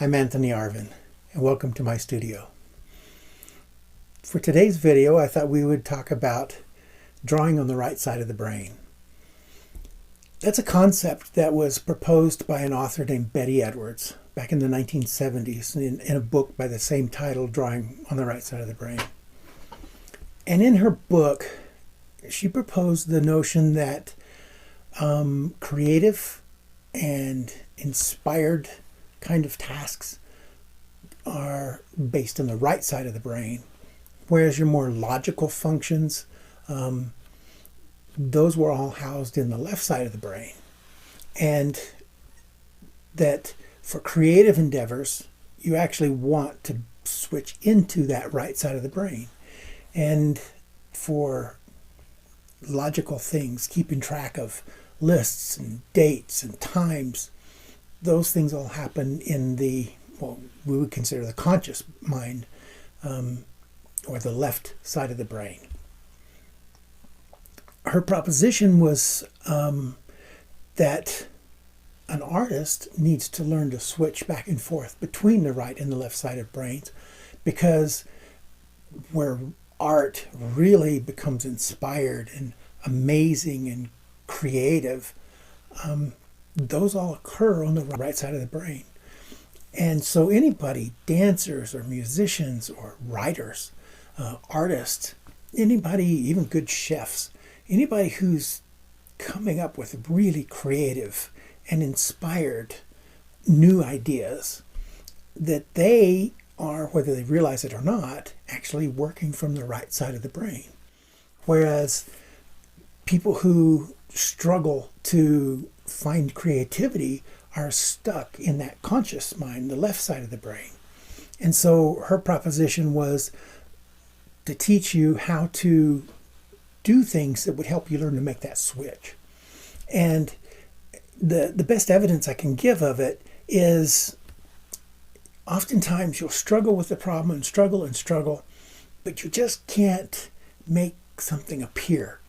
I'm Anthony Arvin, and welcome to my studio. For today's video, I thought we would talk about drawing on the right side of the brain. That's a concept that was proposed by an author named Betty Edwards back in the 1970s in a book by the same title, Drawing on the Right Side of the Brain. And in her book, she proposed the notion that creative and inspired kind of tasks are based on the right side of the brain, whereas your more logical functions, those were all housed in the left side of the brain. And that for creative endeavors, you actually want to switch into that right side of the brain. And for logical things, keeping track of lists and dates and times, those things all happen in the, well, we would consider the conscious mind, or the left side of the brain. Her proposition was that an artist needs to learn to switch back and forth between the right and the left side of brains, because where art really becomes inspired and amazing and creative, those all occur on the right side of the brain. And so anybody, dancers or musicians or writers, artists, anybody, even good chefs, anybody who's coming up with really creative and inspired new ideas, that they are, whether they realize it or not, actually working from the right side of the brain. Whereas people who struggle to find creativity are stuck in that conscious mind, the left side of the brain. And so her proposition was to teach you how to do things that would help you learn to make that switch. And the best evidence I can give of it is oftentimes you'll struggle with the problem and struggle, but you just can't make something appear.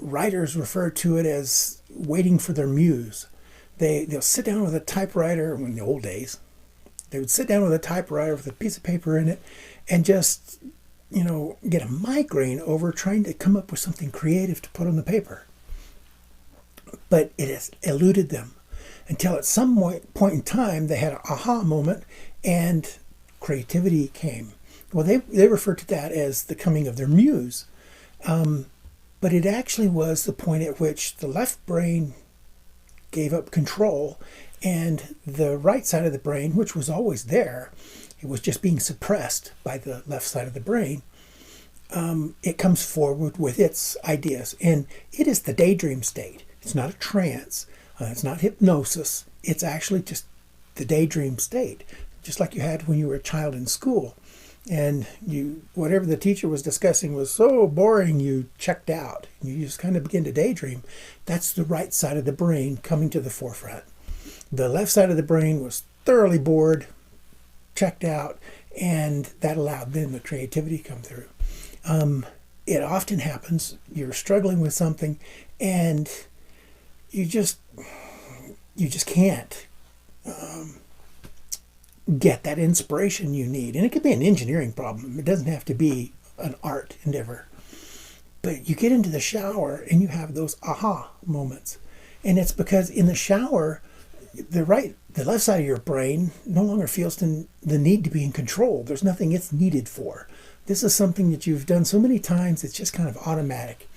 Writers refer to it as waiting for their muse. They'll sit down with a typewriter, in the old days, they would sit down with a typewriter with a piece of paper in it and just, get a migraine over trying to come up with something creative to put on the paper. But it has eluded them until at some point in time they had an aha moment and creativity came. Well, they refer to that as the coming of their muse. But it actually was the point at which the left brain gave up control and the right side of the brain, which was always there, it was just being suppressed by the left side of the brain. It comes forward with its ideas. And it is the daydream state. It's not a trance. It's not hypnosis. It's actually just the daydream state, just like you had when you were a child in school. And whatever the teacher was discussing was so boring, you checked out. You just kind of begin to daydream. That's the right side of the brain coming to the forefront. The left side of the brain was thoroughly bored, checked out, and that allowed then the creativity to come through. It often happens, you're struggling with something, and you just can't get that inspiration you need. And it could be an engineering problem. It doesn't have to be an art endeavor. But you get into the shower and you have those aha moments. And it's because in the shower, the left side of your brain no longer feels the need to be in control. There's nothing it's needed for. This is something that you've done so many times, it's just kind of automatic.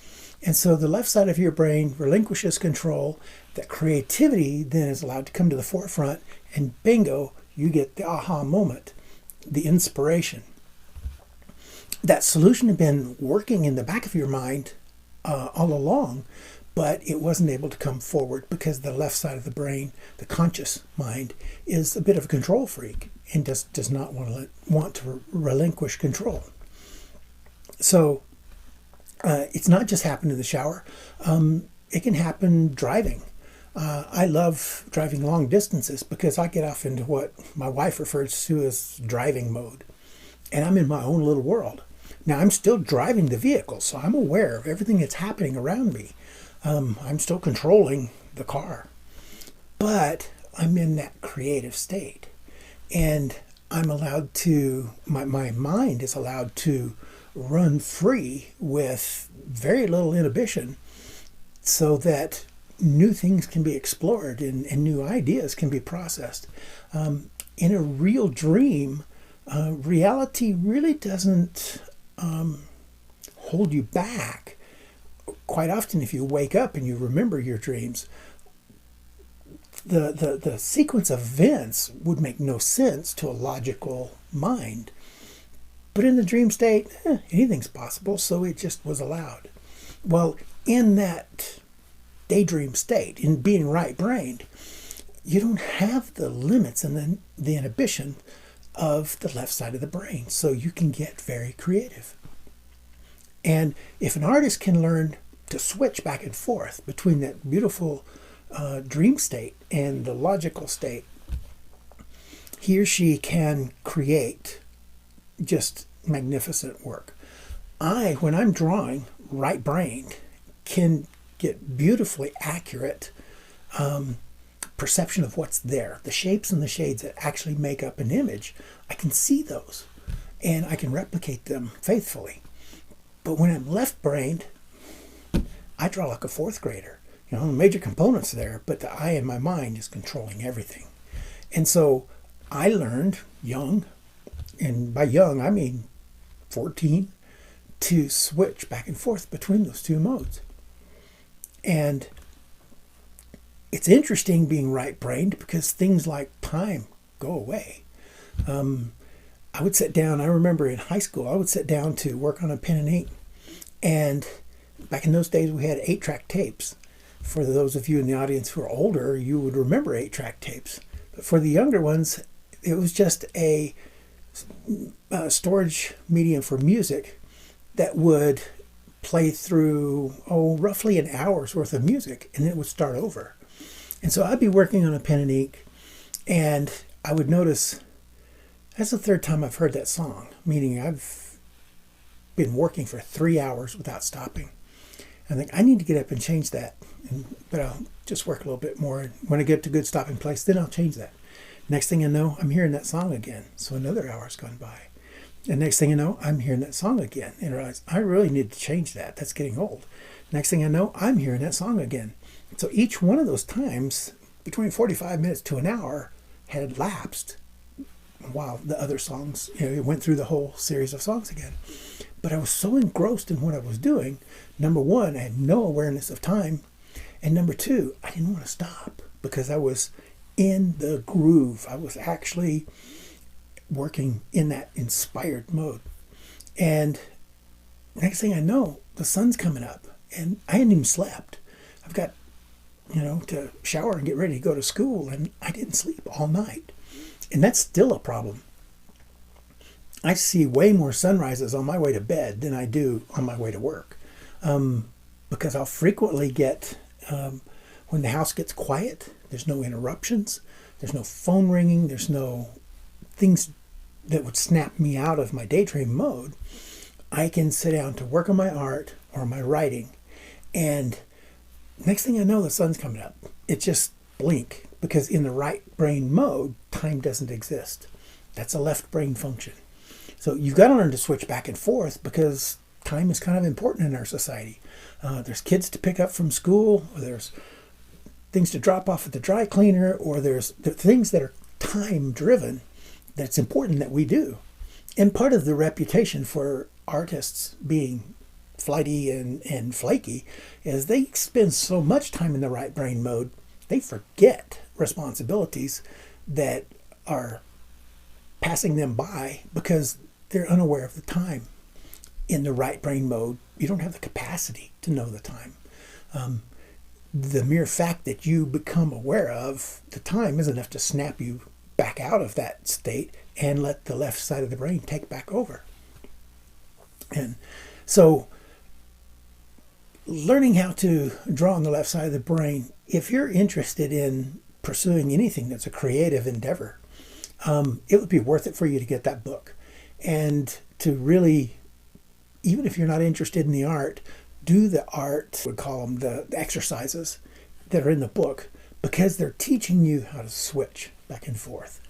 And so the left side of your brain relinquishes control. That creativity then is allowed to come to the forefront, and bingo, you get the aha moment, the inspiration. That solution had been working in the back of your mind all along, but it wasn't able to come forward because the left side of the brain, the conscious mind, is a bit of a control freak and does not want to relinquish control. So it's not just happen in the shower. It can happen driving. I love driving long distances because I get off into what my wife refers to as driving mode. And I'm in my own little world. Now, I'm still driving the vehicle, so I'm aware of everything that's happening around me. I'm still controlling the car. But I'm in that creative state. And I'm allowed to, my mind is allowed to run free with very little inhibition so that new things can be explored and new ideas can be processed. In a real dream, reality really doesn't hold you back. Quite often, if you wake up and you remember your dreams, the sequence of events would make no sense to a logical mind. But in the dream state, anything's possible, so it just was allowed. Well, in that daydream state, in being right-brained, you don't have the limits and the inhibition of the left side of the brain, so you can get very creative. And if an artist can learn to switch back and forth between that beautiful dream state and the logical state, he or she can create just magnificent work. When I'm drawing right-brained, can get beautifully accurate perception of what's there. The shapes and the shades that actually make up an image, I can see those and I can replicate them faithfully. But when I'm left-brained, I draw like a fourth grader. The major components there, but the I in my mind is controlling everything. And so I learned young, and by young I mean 14, to switch back and forth between those two modes. And it's interesting being right-brained because things like time go away. I would sit down, I remember in high school, I would sit down to work on a pen and ink. And back in those days, we had 8-track tapes. For those of you in the audience who are older, you would remember 8-track tapes. But for the younger ones, it was just a storage medium for music that would play through, roughly an hour's worth of music, and it would start over. And so I'd be working on a pen and ink, and I would notice, that's the third time I've heard that song, meaning I've been working for 3 hours without stopping. I think I need to get up and change that, but I'll just work a little bit more. When I get to a good stopping place, then I'll change that. Next thing I know, I'm hearing that song again. So another hour's gone by. And next thing you know, I'm hearing that song again. And I realize, I really need to change that. That's getting old. Next thing I know, I'm hearing that song again. So each one of those times, between 45 minutes to an hour, had lapsed while the other songs, it went through the whole series of songs again. But I was so engrossed in what I was doing. Number one, I had no awareness of time. And number two, I didn't want to stop because I was in the groove. I was actually working in that inspired mode. And next thing I know, the sun's coming up and I hadn't even slept. I've got, to shower and get ready to go to school, and I didn't sleep all night. And that's still a problem. I see way more sunrises on my way to bed than I do on my way to work. Because I'll frequently get, when the house gets quiet, there's no interruptions, there's no phone ringing, there's no things that would snap me out of my daydream mode. I can sit down to work on my art or my writing, and next thing I know, the sun's coming up. It just blink, because in the right brain mode, time doesn't exist. That's a left brain function. So you've got to learn to switch back and forth because time is kind of important in our society. There's kids to pick up from school, or there's things to drop off at the dry cleaner, or there's things that are time driven that's important that we do. And part of the reputation for artists being flighty and flaky is they spend so much time in the right brain mode, they forget responsibilities that are passing them by because they're unaware of the time. In the right brain mode, you don't have the capacity to know the time. The mere fact that you become aware of the time is enough to snap you back out of that state and let the left side of the brain take back over. And so learning how to draw on the left side of the brain, if you're interested in pursuing anything that's a creative endeavor, it would be worth it for you to get that book and to really, even if you're not interested in the art, do the art, we call them the exercises that are in the book, because they're teaching you how to switch back and forth.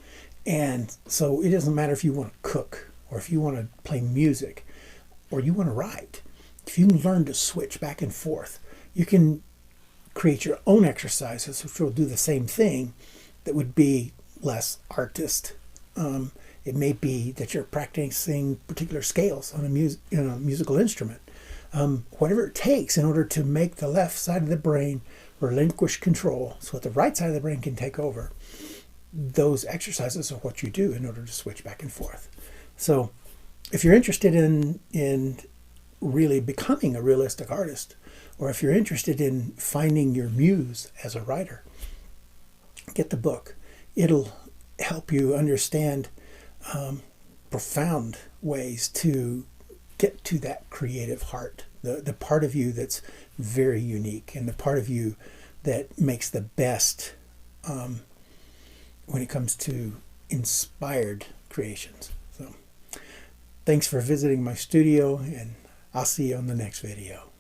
And so it doesn't matter if you want to cook or if you want to play music or you want to write. If you can learn to switch back and forth, you can create your own exercises which will do the same thing that would be less artist. It may be that you're practicing particular scales on a musical instrument. Whatever it takes in order to make the left side of the brain relinquish control so that the right side of the brain can take over. Those exercises are what you do in order to switch back and forth. So if you're interested in really becoming a realistic artist, or if you're interested in finding your muse as a writer, get the book. It'll help you understand profound ways to get to that creative heart, the part of you that's very unique and the part of you that makes the best when it comes to inspired creations. So thanks for visiting my studio, and I'll see you on the next video.